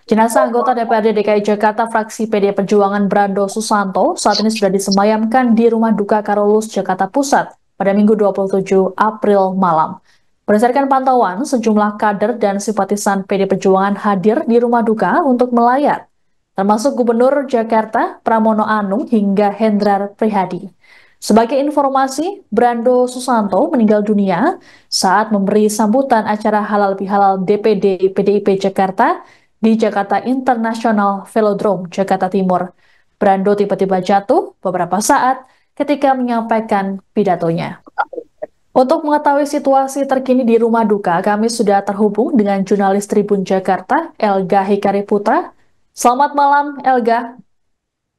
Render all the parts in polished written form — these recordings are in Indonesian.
Jenazah anggota DPRD DKI Jakarta fraksi PD Perjuangan Brando Susanto saat ini sudah disemayamkan di Rumah Duka Karolus, Jakarta Pusat pada Minggu 27 April malam. Berdasarkan pantauan, sejumlah kader dan simpatisan PD Perjuangan hadir di Rumah Duka untuk melayat, termasuk Gubernur Jakarta Pramono Anung hingga Hendrar Prihadi. Sebagai informasi, Brando Susanto meninggal dunia saat memberi sambutan acara halal bihalal DPD PDIP Jakarta di Jakarta International Velodrome, Jakarta Timur. Brando tiba-tiba jatuh beberapa saat ketika menyampaikan pidatonya. Untuk mengetahui situasi terkini di Rumah Duka, kami sudah terhubung dengan jurnalis Tribun Jakarta, Elga Hikari Putra. Selamat malam, Elga.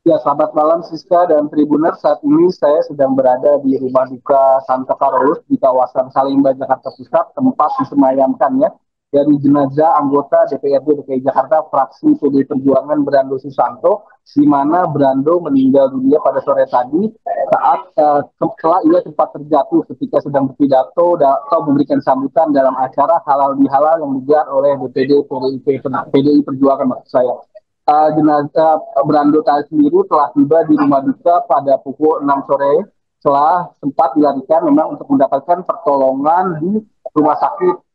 Ya, selamat malam Siska dan Tribuner. Saat ini saya sedang berada di Rumah Duka Santa Karolus di kawasan Salemba, Jakarta Pusat, tempat disemayamkannya dari jenazah anggota DPRD DKI Jakarta fraksi PD Perjuangan Brando Susanto, di mana Brando meninggal dunia pada sore tadi saat setelah ia sempat terjatuh ketika sedang berpidato atau memberikan sambutan dalam acara halal bihalal yang digelar oleh DPD PDI Perjuangan maksud saya. Jenazah Brando sendiri telah tiba di Rumah Duka pada pukul 6 sore setelah sempat dilarikan memang untuk mendapatkan pertolongan di Rumah Sakit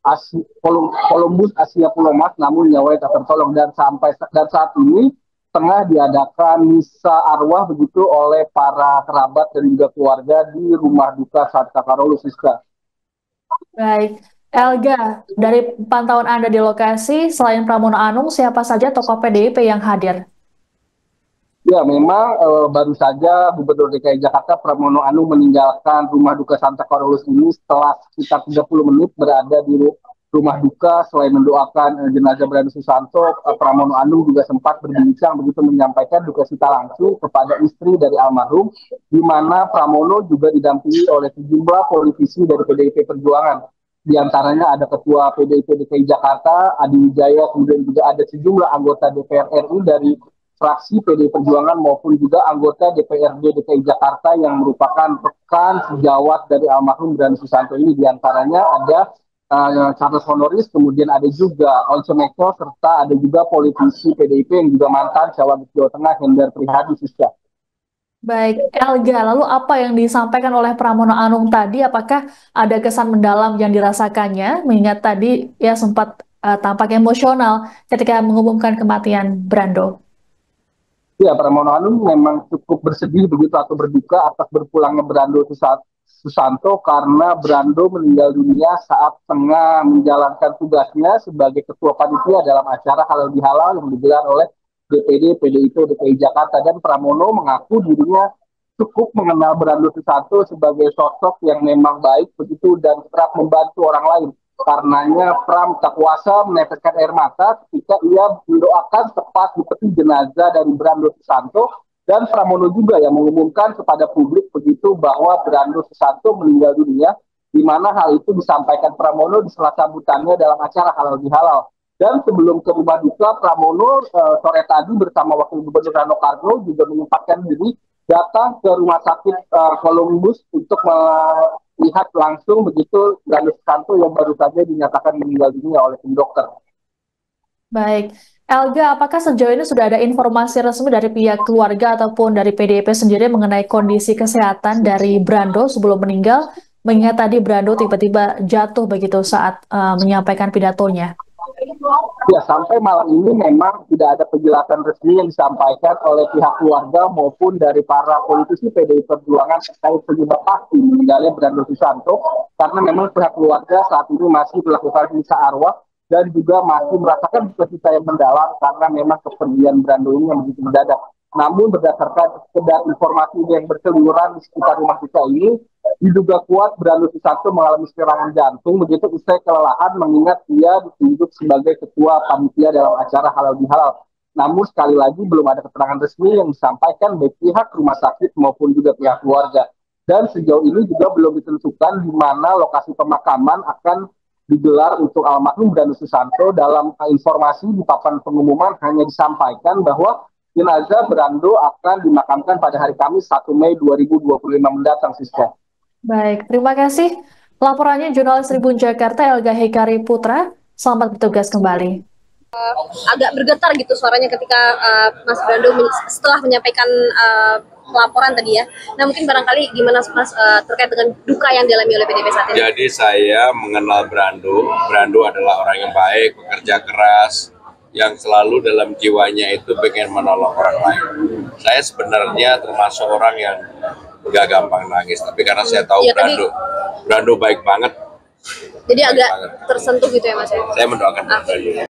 Columbus Asia Pulau Mas, namun nyawanya tak tertolong dan saat ini tengah diadakan misa arwah begitu oleh para kerabat dan juga keluarga di Rumah Duka Santa Karolus, Siska. Baik, Elga, dari pantauan Anda di lokasi, selain Pramono Anung, siapa saja tokoh PDIP yang hadir? Ya, memang baru saja Gubernur DKI Jakarta Pramono Anung meninggalkan Rumah Duka Santa Karolus ini setelah sekitar 30 menit berada di Rumah Duka. Selain mendoakan jenazah Brando Susanto, Pramono Anung juga sempat berbincang begitu menyampaikan duka cita langsung kepada istri dari almarhum, di mana Pramono juga didampingi oleh sejumlah politisi dari PDIP Perjuangan. Di antaranya ada Ketua PDIP DKI Jakarta, Adi Wijaya, kemudian juga ada sejumlah anggota DPR RI dari fraksi PDI Perjuangan maupun juga anggota DPRD DKI Jakarta yang merupakan rekan sejawat dari almarhum Brando Susanto ini. Di antaranya ada Charles Honoris, kemudian ada juga Once Mekel, serta ada juga politisi PDIP yang juga mantan cawagup Jawa Tengah Hendrar Prihadi, Siska. Baik, Elga, lalu apa yang disampaikan oleh Pramono Anung tadi? Apakah ada kesan mendalam yang dirasakannya? Mengingat tadi ya sempat tampak emosional ketika mengumumkan kematian Brando. Ya, Pramono Anung memang cukup bersedih begitu atau berduka atas berpulangnya Brando Susanto karena Brando meninggal dunia saat tengah menjalankan tugasnya sebagai ketua panitia dalam acara halal bihalal yang digelar oleh DPD PDIP DKI Jakarta. Dan Pramono mengaku dirinya cukup mengenal Brando Susanto sebagai sosok yang memang baik begitu dan kerap membantu orang lain. Karenanya Pram tak kuasa meneteskan air mata ketika ia mendoakan tepat di peti jenazah dari Brando Susanto, dan Pramono juga yang mengumumkan kepada publik begitu bahwa Brando Susanto meninggal dunia, di mana hal itu disampaikan Pramono di sela sambutannya dalam acara halal bihalal. Dan sebelum ke Rumah Duka, Pramono sore tadi bersama Wakil Gubernur Rano Karno juga menyempatkan diri datang ke Rumah Sakit Columbus untuk melihat langsung begitu Brando Susanto yang baru saja dinyatakan meninggal dunia oleh tim dokter. Baik, Elga, apakah sejauh ini sudah ada informasi resmi dari pihak keluarga ataupun dari PDIP sendiri mengenai kondisi kesehatan dari Brando sebelum meninggal? Mengingat tadi Brando tiba-tiba jatuh begitu saat menyampaikan pidatonya. Ya, sampai malam ini memang tidak ada penjelasan resmi yang disampaikan oleh pihak keluarga maupun dari para politisi PDI Perjuangan terkait penyebab pasti meninggalnya Brando Susanto, karena memang pihak keluarga saat ini masih melakukan misa arwah dan juga masih merasakan duka cita yang mendalam karena memang kepergian Brando ini yang begitu mendadak. Namun berdasarkan sekedar informasi yang berseliweran di sekitar Rumah Duka ini, diduga kuat Brando Susanto mengalami serangan jantung begitu usai kelelahan mengingat dia ditunjuk sebagai ketua panitia dalam acara halal bihalal. Namun sekali lagi belum ada keterangan resmi yang disampaikan baik pihak rumah sakit maupun juga pihak keluarga. Dan sejauh ini juga belum ditentukan di mana lokasi pemakaman akan digelar untuk almarhum Brando Susanto. Dalam informasi di papan pengumuman hanya disampaikan bahwa jenazah Brando akan dimakamkan pada hari Kamis 1 Mei 2025 mendatang, Siska. Baik, terima kasih. Laporannya jurnalis Tribun Jakarta Elga Hikari Putra. Selamat bertugas kembali. Agak bergetar gitu suaranya ketika Mas Brando setelah menyampaikan laporan tadi ya. Nah mungkin barangkali gimana Mas terkait dengan duka yang dialami oleh PDIP saat ini? Jadi saya mengenal Brando. Brando adalah orang yang baik, bekerja keras, yang selalu dalam jiwanya itu pengen menolong orang lain. Saya sebenarnya termasuk orang yang gak gampang nangis, tapi karena saya tahu ya, Brando baik banget. Jadi agak tersentuh gitu ya Mas ya? Saya mendoakan Brando.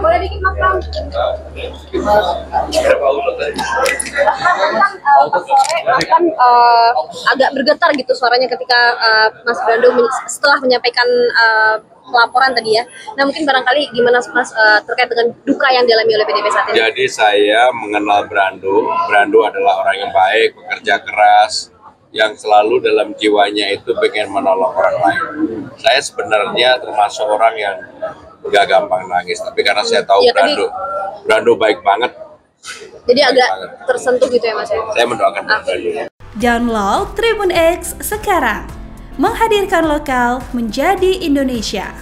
Boleh dikit Mas Pram. Kan agak bergetar gitu suaranya ketika Mas Brando setelah menyampaikan laporan tadi ya. Nah mungkin barangkali gimana Mas terkait dengan duka yang dialami oleh PDIP saat ini? Jadi saya mengenal Brando. Brando adalah orang yang baik, bekerja keras, yang selalu dalam jiwanya itu pengen menolong orang lain. Saya sebenarnya termasuk orang yang gak gampang nangis, tapi karena saya tahu ya, Brando baik banget. Jadi agak tersentuh gitu ya Mas ya? Saya mendoakan Brando. Download Tribun X sekarang, menghadirkan lokal menjadi Indonesia.